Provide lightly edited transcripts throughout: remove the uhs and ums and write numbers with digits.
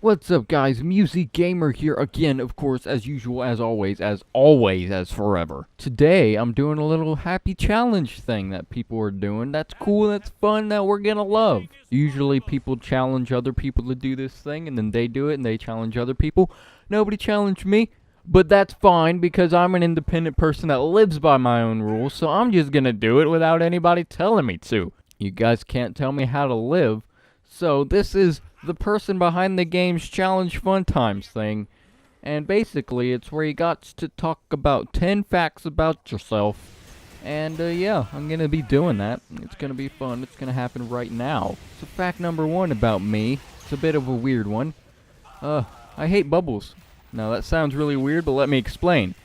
What's up, guys? Musi Gamer here again, of course, as usual, as always, as forever. Today, I'm doing a little happy challenge thing that people are doing. That's cool, that's fun, that we're gonna love. Usually, people challenge other people to do this thing, and then they do it, and they challenge other people. Nobody challenged me, but that's fine, because I'm an independent person that lives by my own rules, so I'm just gonna do it without anybody telling me to. You guys can't tell me how to live, so this is the person behind the game's challenge fun times thing, and basically it's where you got to talk about 10 facts about yourself, and yeah, I'm gonna be doing that. It's gonna be fun. It's gonna happen right now. So fact number 1 about me, it's a bit of a weird one. I hate bubbles. Now that sounds really weird, but let me explain.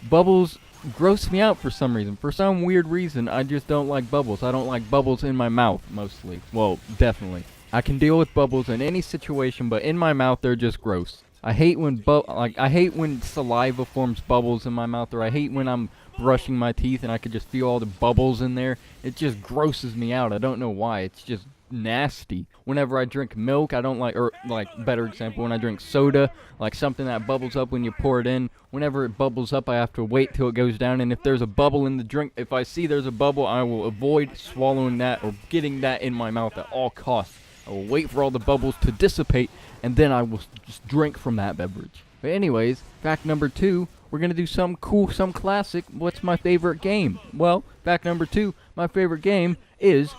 Bubbles gross me out for some reason. For some weird reason, I just don't like bubbles. I don't like bubbles in my mouth, mostly. Well, definitely. I can deal with bubbles in any situation, but in my mouth, they're just gross. I hate when I hate when saliva forms bubbles in my mouth, or I hate when I'm brushing my teeth and I could just feel all the bubbles in there. It just grosses me out. I don't know why. It's just nasty. Whenever I drink milk, I don't like, or like, better example, when I drink soda, like something that bubbles up when you pour it in, whenever it bubbles up, I have to wait till it goes down, and if there's a bubble in the drink, if I see there's a bubble, I will avoid swallowing that or getting that in my mouth at all costs. I will wait for all the bubbles to dissipate, and then I will just drink from that beverage. But anyways, fact number 2, we're going to do some cool, some classic. What's my favorite game? Well, fact number 2, my favorite game is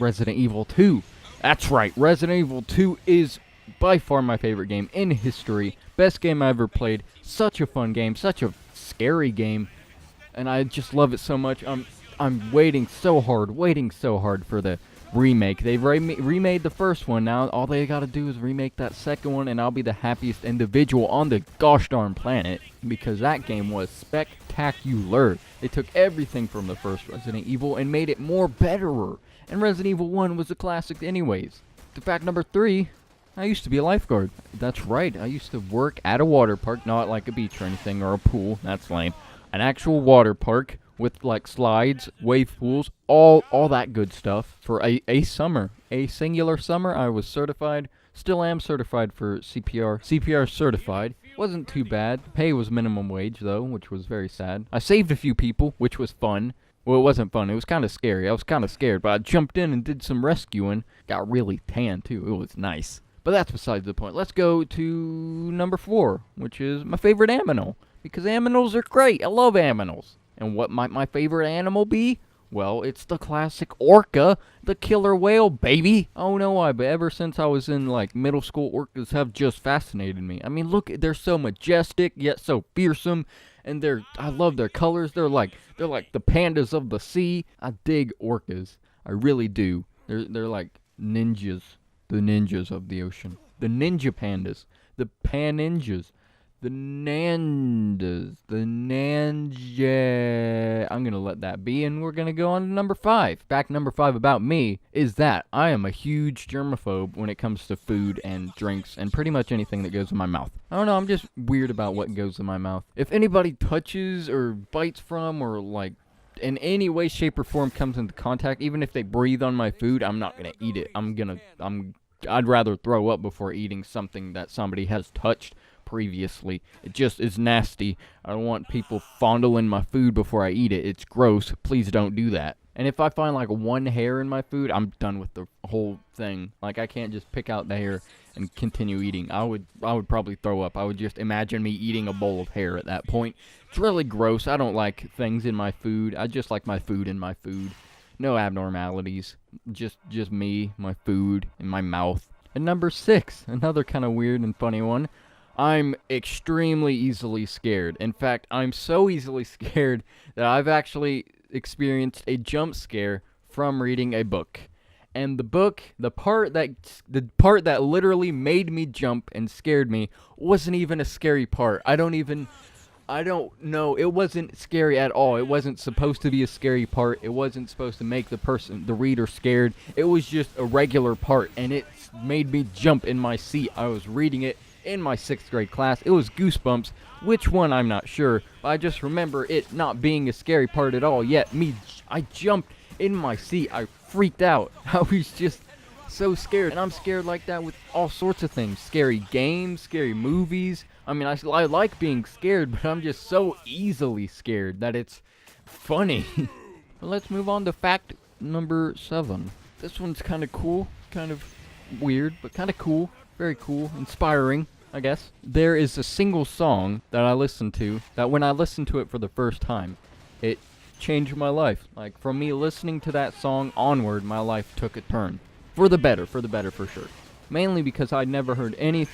Resident Evil 2. That's right, Resident Evil 2 is by far my favorite game in history. Best game I ever played. Such a fun game, such a scary game, and I just love it so much. I'm waiting so hard for the remake. They've remade the first one. Now all they gotta do is remake that second one, and I'll be the happiest individual on the gosh darn planet, because that game was spectacular. They took everything from the first Resident Evil and made it more betterer, and Resident Evil 1 was a classic anyways. To fact number 3, I used to be a lifeguard. That's right, I used to work at a water park, not like a beach or anything, or a pool, that's lame. An actual water park with like slides, wave pools, all that good stuff for a summer. A singular summer. I was certified, still am certified for CPR. CPR certified. Wasn't too bad. Pay was minimum wage though, which was very sad. I saved a few people, which was fun. Well, it wasn't fun. It was kind of scary. I was kind of scared, but I jumped in and did some rescuing. Got really tan too. It was nice. But that's besides the point. Let's go to number 4, which is my favorite aminal. Because aminals are great. I love aminals. And what might my favorite animal be? Well, it's the classic orca, the killer whale, baby. I don't know why, but ever since I was in like middle school, orcas have just fascinated me. I mean, look, they're so majestic yet so fearsome, and I love their colors. They're like the pandas of the sea. I dig orcas. I really do. They're like ninjas, the ninjas of the ocean. The ninja pandas, the pan ninjas. The Nandas. The Nanja. I'm going to let that be, and we're going to go on to number 5. Fact number 5 about me is that I am a huge germaphobe when it comes to food and drinks and pretty much anything that goes in my mouth. I don't know, I'm just weird about what goes in my mouth. If anybody touches or bites from or like in any way, shape, or form comes into contact, even if they breathe on my food, I'm not going to eat it. I'd rather throw up before eating something that somebody has touched previously. It just is nasty. I don't want people fondling my food before I eat it. It's gross. Please don't do that. And if I find like one hair in my food, I'm done with the whole thing. Like, I can't just pick out the hair and continue eating. I would probably throw up. I would just imagine me eating a bowl of hair at that point. It's really gross. I don't like things in my food. I just like my food in my food. No abnormalities. Just me, my food, and my mouth. And number 6, another kind of weird and funny one. I'm extremely easily scared. In fact, I'm so easily scared that I've actually experienced a jump scare from reading a book. And the part that literally made me jump and scared me wasn't even a scary part. I don't know. It wasn't scary at all. It wasn't supposed to be a scary part. It wasn't supposed to make the reader scared. It was just a regular part, and it made me jump in my seat. I was reading it in my 6th grade class. It was Goosebumps. Which one, I'm not sure, but I just remember it not being a scary part at all. Yet I jumped in my seat. I freaked out. I was just so scared. And I'm scared like that with all sorts of things. Scary games, scary movies. I mean, I like being scared, but I'm just so easily scared that it's funny. But let's move on to fact number 7. This one's kind of cool, kind of weird, but kind of cool. Very cool, inspiring, I guess. There is a single song that I listened to that when I listened to it for the first time, it changed my life. Like, from me listening to that song onward, my life took a turn. For the better for sure. Mainly because I'd never heard any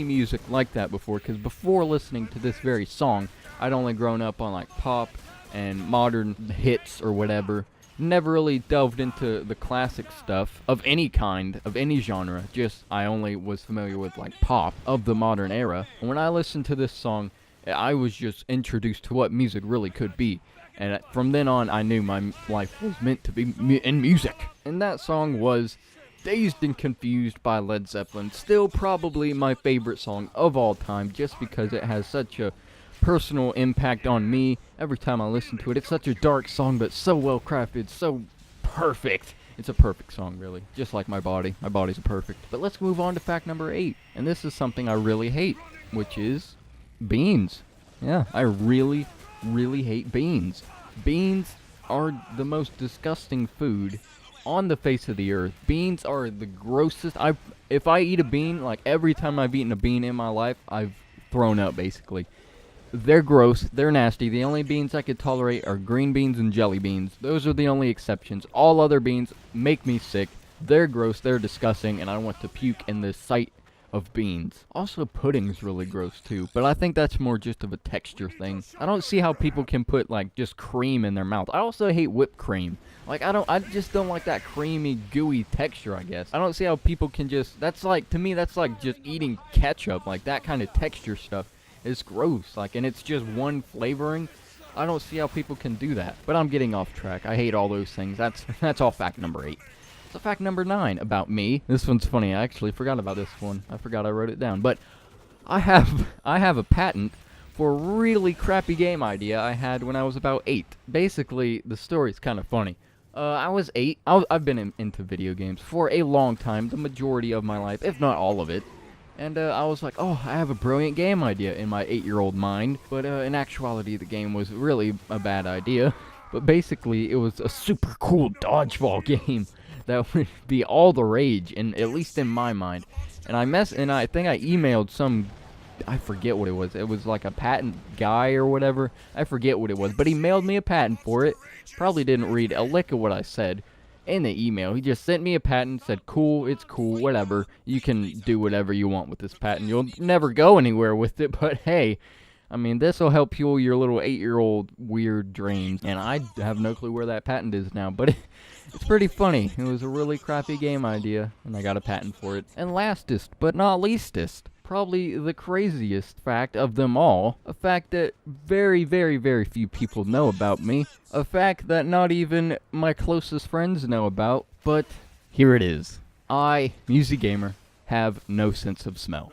music like that before, because before listening to this very song, I'd only grown up on like pop and modern hits or whatever. Never really delved into the classic stuff of any kind, of any genre. Just, I only was familiar with like pop of the modern era. And when I listened to this song, I was just introduced to what music really could be. And from then on, I knew my life was meant to be in music. And that song was Dazed and Confused by Led Zeppelin. Still probably my favorite song of all time, just because it has such a personal impact on me every time I listen to it. It's such a dark song, but so well crafted, so perfect. It's a perfect song, really. Just like my body. My body's perfect. But let's move on to fact number 8. And this is something I really hate, which is beans. Yeah, I really hate beans. Beans are the most disgusting food on the face of the earth. Beans are the grossest. If I eat a bean, like every time I've eaten a bean in my life, I've thrown up, basically. They're gross. They're nasty. The only beans I could tolerate are green beans and jelly beans. Those are the only exceptions. All other beans make me sick. They're gross. They're disgusting, and I want to puke in the sight of beans. Also, pudding's really gross too, but I think that's more just of a texture thing. I don't see how people can put like just cream in their mouth. I also hate whipped cream. Like, I just don't like that creamy, gooey texture, I guess. I don't see how people can just, that's like, to me, that's like just eating ketchup. Like, that kind of texture stuff is gross. Like, and it's just one flavoring. I don't see how people can do that. But I'm getting off track. I hate all those things. That's all fact number 8. So fact number 9 about me. This one's funny. I actually forgot about this one. I forgot I wrote it down. But I have a patent for a really crappy game idea I had when I was about 8. Basically, the story's kind of funny. I was 8. I've been into video games for a long time, the majority of my life, if not all of it. And I was like, oh, I have a brilliant game idea in my 8-year-old mind. But in actuality, the game was really a bad idea. But basically, it was a super cool dodgeball game that would be all the rage, at least in my mind. And I think I emailed some, I forget what it was. It was like a patent guy or whatever. I forget what it was, but he mailed me a patent for it. Probably didn't read a lick of what I said in the email. He just sent me a patent, said, cool, it's cool, whatever. You can do whatever you want with this patent. You'll never go anywhere with it, but hey, I mean, this will help fuel your little 8-year-old weird dreams. And I have no clue where that patent is now, but it's pretty funny. It was a really crappy game idea, and I got a patent for it. And lastest, but not leastest, probably the craziest fact of them all, a fact that very few people know about me, a fact that not even my closest friends know about, but here it is. I, Musi Gamer, have no sense of smell.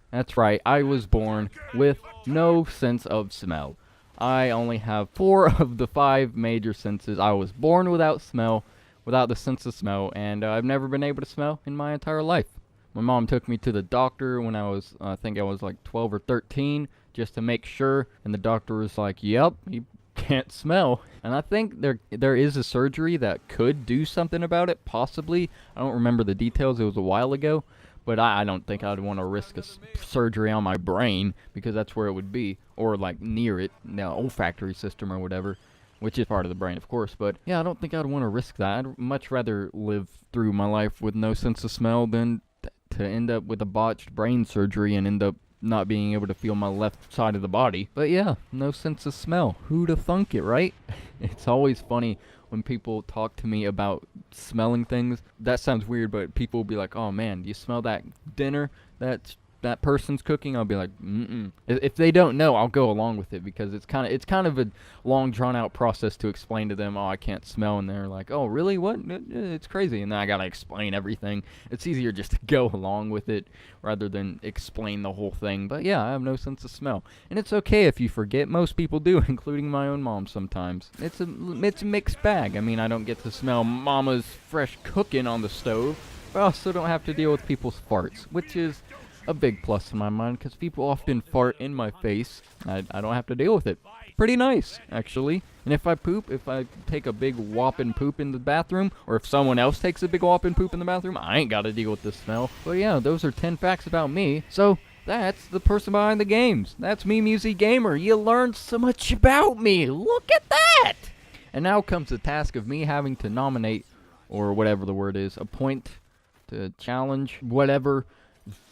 That's right, I was born with no sense of smell. I only have 4 of the 5 major senses. I was born without smell, without the sense of smell, and I've never been able to smell in my entire life. My mom took me to the doctor when I think I was like 12 or 13, just to make sure, and the doctor was like, yep, you can't smell. And I think there is a surgery that could do something about it, possibly. I don't remember the details, it was a while ago. But I don't think I'd want to risk a surgery on my brain, because that's where it would be, or like near it, the olfactory system or whatever, which is part of the brain, of course. But yeah, I don't think I'd want to risk that. I'd much rather live through my life with no sense of smell than to end up with a botched brain surgery and end up not being able to feel my left side of the body. But yeah, no sense of smell. Who'd have thunk it, right? It's always funny when people talk to me about smelling things. That sounds weird, but people will be like, oh man, do you smell that dinner that person's cooking? I'll be like, If they don't know, I'll go along with it, because it's kind of a long drawn out process to explain to them, oh, I can't smell, and they're like, oh really, what? It's crazy. And then I gotta explain everything. It's easier just to go along with it rather than explain the whole thing. But yeah, I have no sense of smell, and it's okay if you forget. Most people do, including my own mom sometimes. It's a mixed bag. I mean, I don't get to smell mama's fresh cooking on the stove, but I also don't have to deal with people's farts, which is a big plus in my mind, because people often fart in my face. I don't have to deal with it. Pretty nice, actually. And if I poop, if I take a big whopping poop in the bathroom, or if someone else takes a big whopping poop in the bathroom, I ain't gotta deal with the smell. But yeah, those are 10 facts about me. So, that's the person behind the games. That's me, Musi Gamer. You learned so much about me. Look at that! And now comes the task of me having to nominate, or whatever the word is, appoint, to challenge, whatever,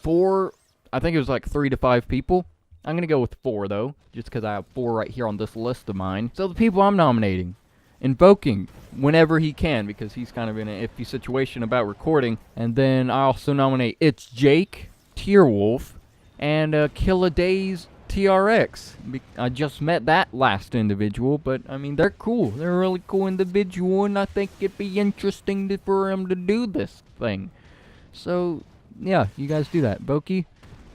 4, I think it was like 3 to 5 people. I'm going to go with 4, though, just because I have 4 right here on this list of mine. So the people I'm nominating, Invoking, whenever he can, because he's kind of in an iffy situation about recording. And then I also nominate It's Jake, Tierwolf, and Kill a Days TRX. I just met that last individual, but I mean, they're cool. They're a really cool individual, and I think it'd be interesting for him to do this thing. So, yeah, you guys do that. Boki,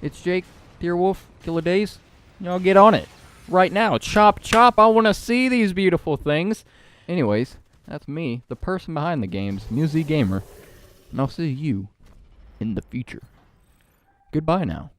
It's Jake, Tierwolf, Kill a Days, y'all get on it right now. Chop, chop. I want to see these beautiful things. Anyways, that's me, the person behind the games, Musi Gamer, and I'll see you in the future. Goodbye now.